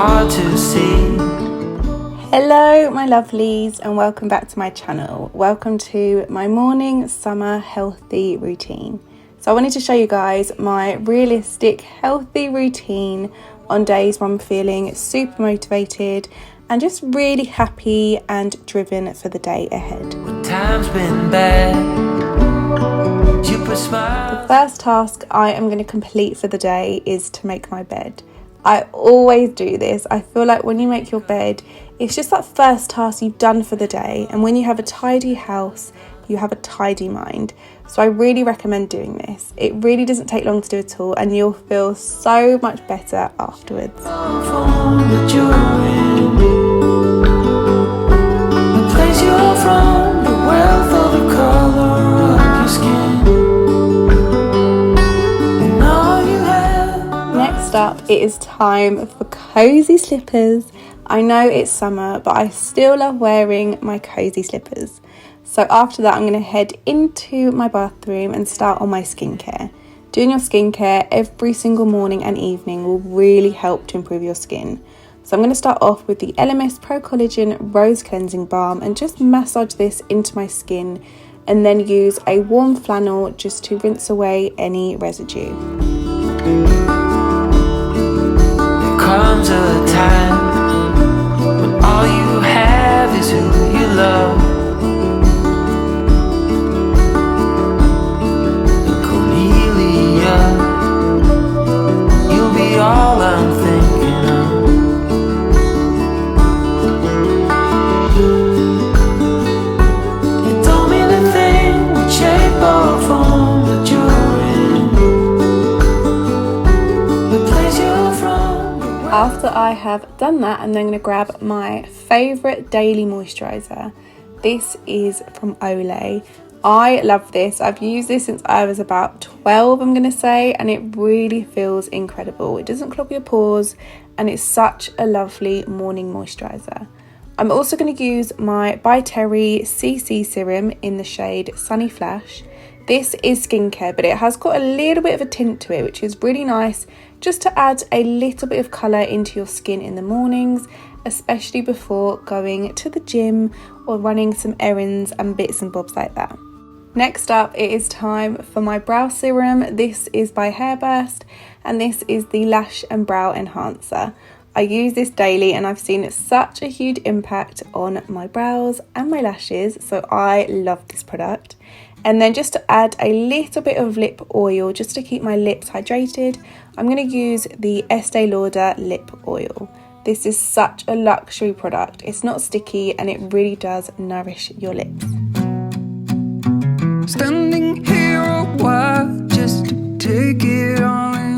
hard to see. Hello my lovelies and welcome back to my channel. Welcome to my morning summer healthy routine. So I wanted to show you guys my realistic healthy routine on days when I'm feeling super motivated and just really happy and driven for the day ahead. When time's been bad, you put smiles. The first task I am going to complete for the day is to make my bed. I always do this. I feel like when you make your bed, it's just that first task you've done for the day. And when you have a tidy house, you have a tidy mind. So I really recommend doing this. It really doesn't take long to do at all and you'll feel so much better afterwards. Next up, it is time for cozy slippers. I know it's summer, but I still love wearing my cozy slippers. So after that, I'm going to head into my bathroom and start on my skincare. Doing your skincare every single morning and evening will really help to improve your skin. So I'm going to start off with the LMS Pro Collagen Rose Cleansing Balm and just massage this into my skin and then use a warm flannel just to rinse away any residue. Comes a time when all you have is who you love. The Cornelia, you'll be all I'm thinking of. It don't mean a thing what shape or form that you're in, the place you're from. After I have done that, I'm then going to grab my favourite daily moisturiser. This is from Olay. I love this. I've used this since I was about 12, I'm going to say, and it really feels incredible. It doesn't clog your pores and it's such a lovely morning moisturiser. I'm also going to use my By Terry CC serum in the shade Sunny Flash. This is skincare, but it has got a little bit of a tint to it, which is really nice just to add a little bit of colour into your skin in the mornings, especially before going to the gym or running some errands and bits and bobs like that. Next up, it is time for my brow serum. This is by Hairburst and this is the Lash and Brow Enhancer. I use this daily and I've seen such a huge impact on my brows and my lashes, so I love this product. And then just to add a little bit of lip oil just to keep my lips hydrated, I'm going to use the Estee Lauder lip oil. This is such a luxury product. It's not sticky and it really does nourish your lips. Standing here a while just to take it all in.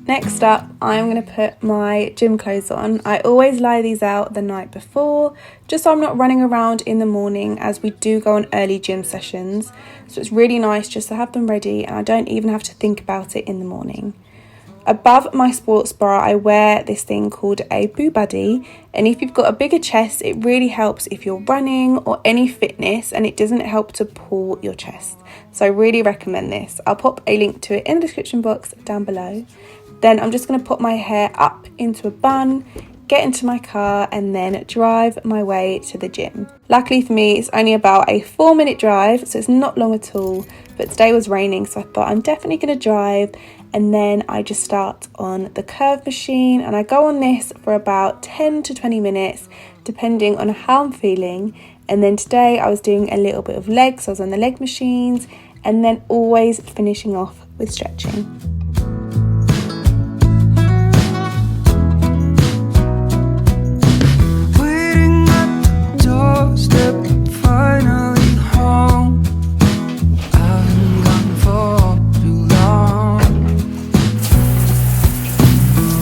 Next up, I'm going to put my gym clothes on. I always lie these out the night before, just so I'm not running around in the morning as we do go on early gym sessions. So it's really nice just to have them ready and I don't even have to think about it in the morning. Above my sports bra, I wear this thing called a Boo Buddy, and if you've got a bigger chest, it really helps if you're running or any fitness and it doesn't help to pull your chest. So I really recommend this. I'll pop a link to it in the description box down below. Then I'm just going to put my hair up into a bun, get into my car and then drive my way to the gym. Luckily for me, it's only about a 4-minute drive, so it's not long at all, but today was raining, so I thought I'm definitely going to drive. And then I just start on the curve machine and I go on this for about 10 to 20 minutes depending on how I'm feeling. And then today I was doing a little bit of legs, so I was on the leg machines and then always finishing off with stretching. Waiting at the doorstep, finally home. I've been gone for too long.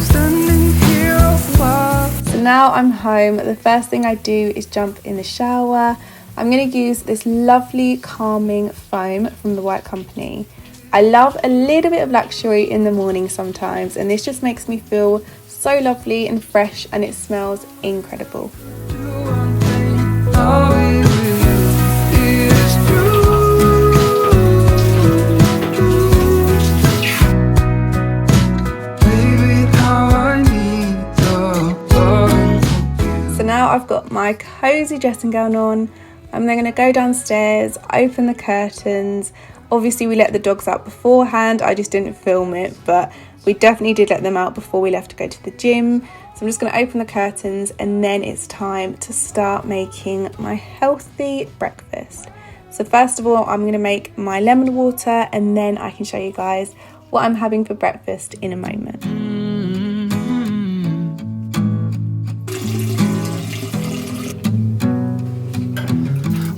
Standing here a while. So now I'm home. The first thing I do is jump in the shower. I'm going to use this lovely calming foam from the White Company. I love a little bit of luxury in the morning sometimes, and this just makes me feel so lovely and fresh, and it smells incredible. now I've got my cozy dressing gown on, I'm then going to go downstairs, open the curtains. Obviously we let the dogs out beforehand, I just didn't film it, but we definitely did let them out before we left to go to the gym. So I'm just going to open the curtains and then it's time to start making my healthy breakfast. So first of all, I'm going to make my lemon water and then I can show you guys what I'm having for breakfast in a moment.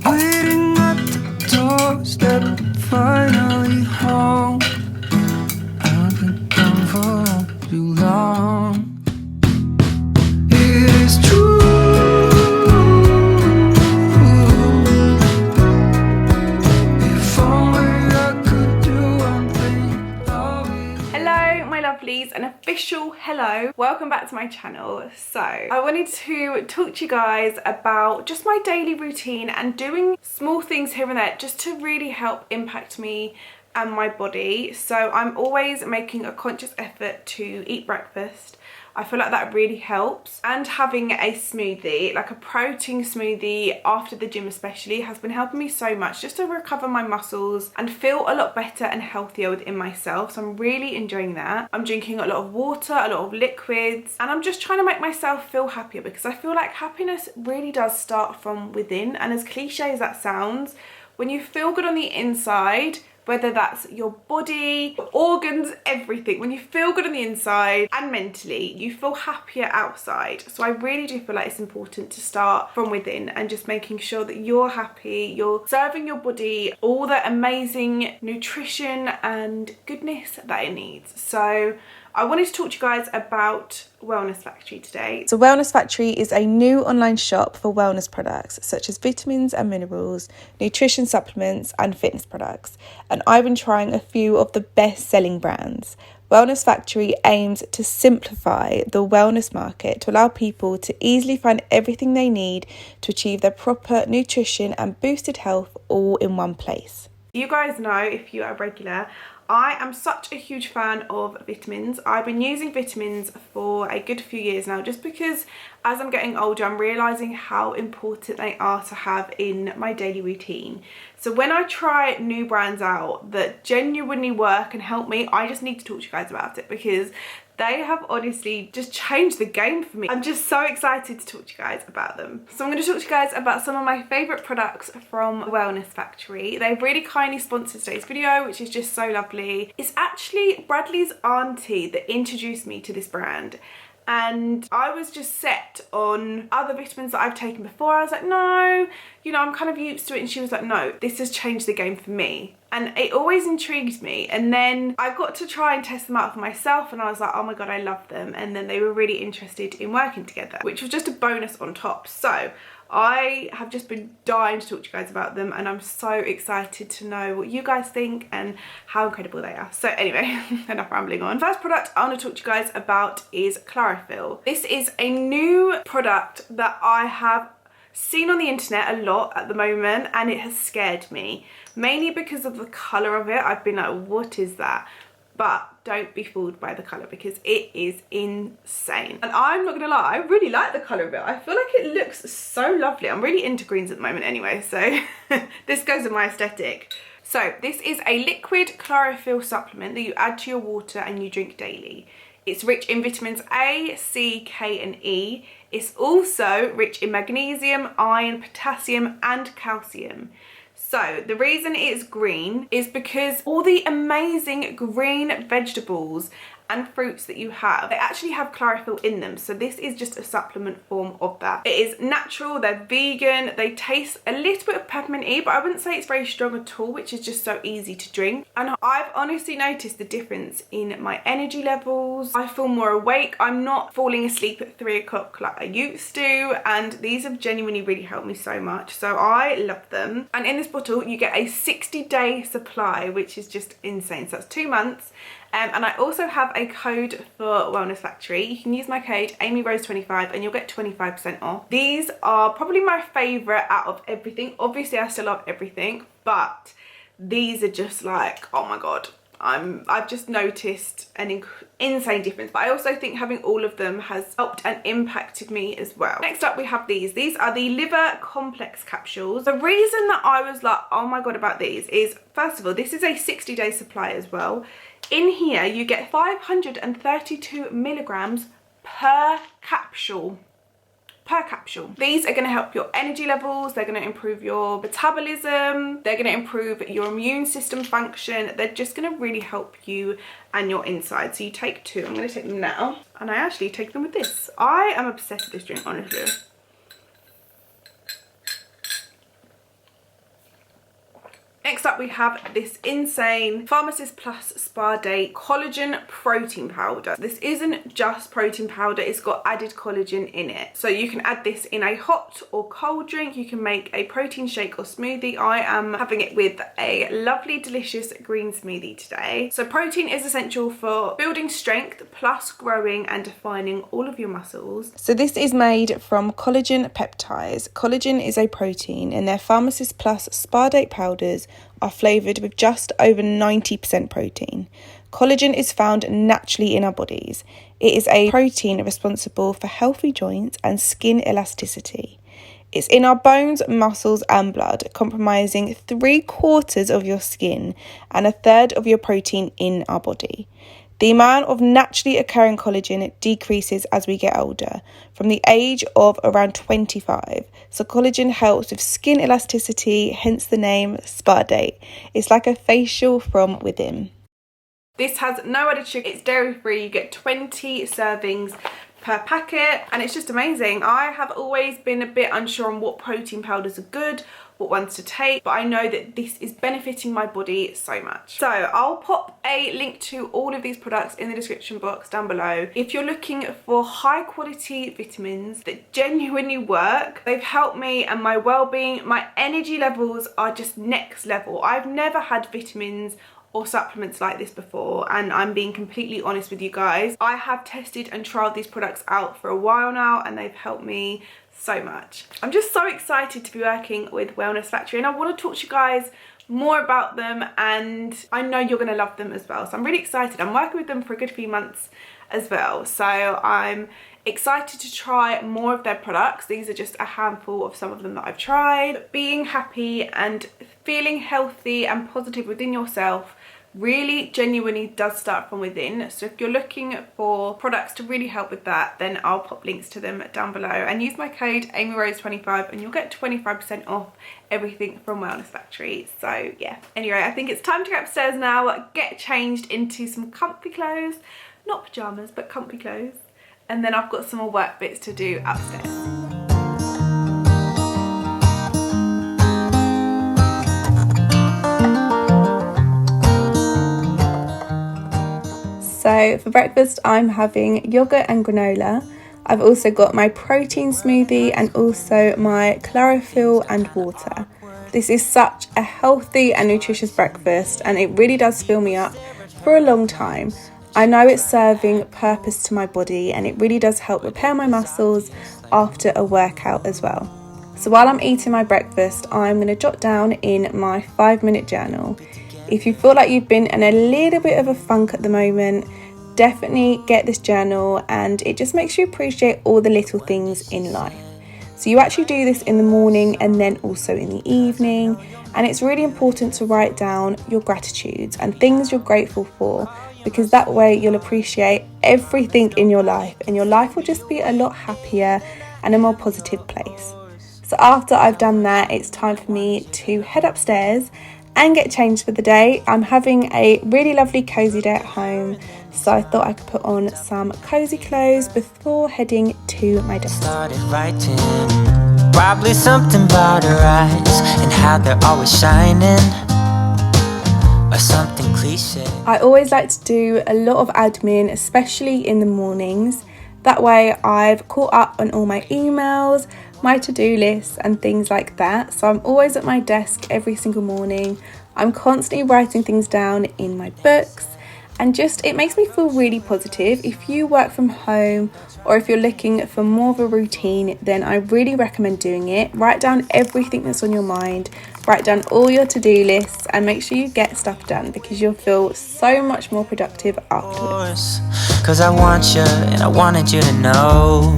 Waiting at the doorstep, finally home. I've been gone for too long. It is true. If only I could do one thing, I'll be. Hello my lovelies, an official hello, welcome back to my channel. So I wanted to talk to you guys about just my daily routine and doing small things here and there just to really help impact me and my body. So I'm always making a conscious effort to eat breakfast. I feel like that really helps, and having a smoothie, like a protein smoothie after the gym especially, has been helping me so much just to recover my muscles and feel a lot better and healthier within myself. So I'm really enjoying that. I'm drinking a lot of water, a lot of liquids, and I'm just trying to make myself feel happier because I feel like happiness really does start from within. And as cliche as that sounds, when you feel good on the inside, whether that's your body, your organs, everything, when you feel good on the inside and mentally, you feel happier outside. So I really do feel like it's important to start from within and just making sure that you're happy, you're serving your body all the amazing nutrition and goodness that it needs. So I wanted to talk to you guys about Wellness Factory today. So Wellness Factory is a new online shop for wellness products such as vitamins and minerals, nutrition supplements and fitness products. And I've been trying a few of the best selling brands. Wellness Factory aims to simplify the wellness market to allow people to easily find everything they need to achieve their proper nutrition and boosted health all in one place. You guys know, if you are regular, I am such a huge fan of vitamins. I've been using vitamins for a good few years now just because as I'm getting older I'm realising how important they are to have in my daily routine. So when I try new brands out that genuinely work and help me, I just need to talk to you guys about it because they have honestly just changed the game for me. I'm just so excited to talk to you guys about them. So I'm going to talk to you guys about some of my favourite products from Wellness Factory. They've really kindly sponsored today's video, which is just so lovely. It's actually Bradley's auntie that introduced me to this brand. And I was just set on other vitamins that I've taken before. I was like, no, you know, I'm kind of used to it. And she was like, no, this has changed the game for me. And it always intrigued me. And then I got to try and test them out for myself and I was like, oh my God, I love them. And then they were really interested in working together, which was just a bonus on top. So I have just been dying to talk to you guys about them and I'm so excited to know what you guys think and how incredible they are. So anyway, enough rambling on. First product I want to talk to you guys about is chlorophyll. This is a new product that I have seen on the internet a lot at the moment and it has scared me, mainly because of the colour of it. I've been like, what is that? But don't be fooled by the colour because it is insane. And I'm not gonna lie, I really like the colour of it. I feel like it looks so lovely. I'm really into greens at the moment anyway, so this goes with my aesthetic. So this is a liquid chlorophyll supplement that you add to your water and you drink daily. It's rich in vitamins A, C, K and E. It's also rich in magnesium, iron, potassium and calcium. So the reason it is green is because all the amazing green vegetables and fruits that you have, they actually have chlorophyll in them. So this is just a supplement form of that. It is natural, they're vegan, they taste a little bit of pepperminty, but I wouldn't say it's very strong at all, which is just so easy to drink. And I've honestly noticed the difference in my energy levels. I feel more awake. I'm not falling asleep at 3 o'clock like I used to. And these have genuinely really helped me so much. So I love them. And in this bottle, you get a 60-day supply, which is just insane. So that's 2 months. And I also have a code for Wellness Factory. You can use my code AmyRose25 and you'll get 25% off. These are probably my favourite out of everything. Obviously I still love everything, but these are just like, oh my God, I've just noticed an insane difference. But I also think having all of them has helped and impacted me as well. Next up we have these. These are the liver complex capsules. The reason that I was like, oh my god, about these is, first of all, this is a 60-day supply as well. In here you get 532 milligrams per capsule. These are going to help your energy levels, they're going to improve your metabolism, they're going to improve your immune system function, they're just going to really help you and your insides. So you take 2, I'm going to take them now, and I actually take them with this. I am obsessed with this drink, honestly. Next up we have this insane Pharmacist Plus Spa Day collagen protein powder. This isn't just protein powder, it's got added collagen in it. So you can add this in a hot or cold drink, you can make a protein shake or smoothie. I am having it with a lovely delicious green smoothie today. So protein is essential for building strength plus growing and defining all of your muscles. So this is made from collagen peptides. Collagen is a protein and their Pharmacist Plus Spa Day powders are flavoured with just over 90% protein. Collagen is found naturally in our bodies. It is a protein responsible for healthy joints and skin elasticity. It's in our bones, muscles and blood, comprising 3/4 of your skin and 1/3 of your protein in our body. The amount of naturally occurring collagen decreases as we get older, from the age of around 25. So collagen helps with skin elasticity, hence the name Spa Day. It's like a facial from within. This has no added sugar, it's dairy free, you get 20 servings per packet, and it's just amazing. I have always been a bit unsure on what protein powders are good, what ones to take, but I know that this is benefiting my body so much. So I'll pop a link to all of these products in the description box down below. If you're looking for high quality vitamins that genuinely work, they've helped me and my well-being. My energy levels are just next level. I've never had vitamins or supplements like this before, and I'm being completely honest with you guys. I have tested and trialed these products out for a while now and they've helped me so much. I'm just so excited to be working with Wellness Factory, and I want to talk to you guys more about them, and I know you're going to love them as well. So I'm really excited. I'm working with them for a good few months as well, so I'm excited to try more of their products. These are just a handful of some of them that I've tried. But being happy and feeling healthy and positive within yourself really genuinely does start from within. So if you're looking for products to really help with that, then I'll pop links to them down below, and use my code AmyRose25 and you'll get 25% off everything from Wellness Factory. So yeah, anyway, I think it's time to go upstairs now, get changed into some comfy clothes, not pajamas but comfy clothes, and then I've got some more work bits to do upstairs. So for breakfast I'm having yogurt and granola. I've also got my protein smoothie and also my chlorophyll and water. This is such a healthy and nutritious breakfast, and it really does fill me up for a long time. I know it's serving purpose to my body, and it really does help repair my muscles after a workout as well. So while I'm eating my breakfast, I'm going to jot down in my 5-minute journal. If you feel like you've been in a little bit of a funk at the moment, definitely get this journal, and it just makes you appreciate all the little things in life. So you actually do this in the morning and then also in the evening, and it's really important to write down your gratitudes and things you're grateful for, because that way you'll appreciate everything in your life and your life will just be a lot happier and a more positive place. So after I've done that, it's time for me to head upstairs and get changed for the day. I'm having a really lovely cozy day at home, so I thought I could put on some cozy clothes before heading to my desk. Started writing, probably something about her eyes and how they're always shining, or something cliche. I always like to do a lot of admin, especially in the mornings. That way I've caught up on all my emails, my to-do lists and things like that. So I'm always at my desk every single morning. I'm constantly writing things down in my books, and just it makes me feel really positive. If you work from home or if you're looking for more of a routine, then I really recommend doing it. Write down everything that's on your mind, write down all your to-do lists, and make sure you get stuff done because you'll feel so much more productive afterwards. 'Cause I want you and I wanted you to know.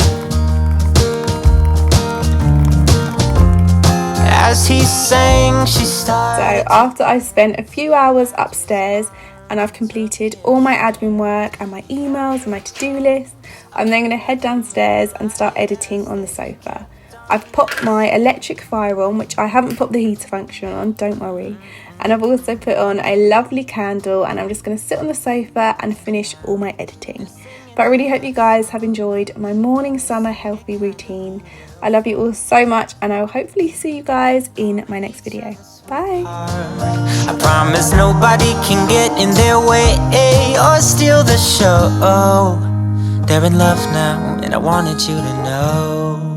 As he sang, she started. So after I spent a few hours upstairs and I've completed all my admin work and my emails and my to-do list, I'm then going to head downstairs and start editing on the sofa. I've popped my electric fire on, which I haven't popped the heater function on, don't worry. And I've also put on a lovely candle, and I'm just going to sit on the sofa and finish all my editing. But I really hope you guys have enjoyed my morning summer healthy routine. I love you all so much, and I will hopefully see you guys in my next video. Bye. I promise nobody can get in their way or steal the show. They're in love now, and I wanted you to know.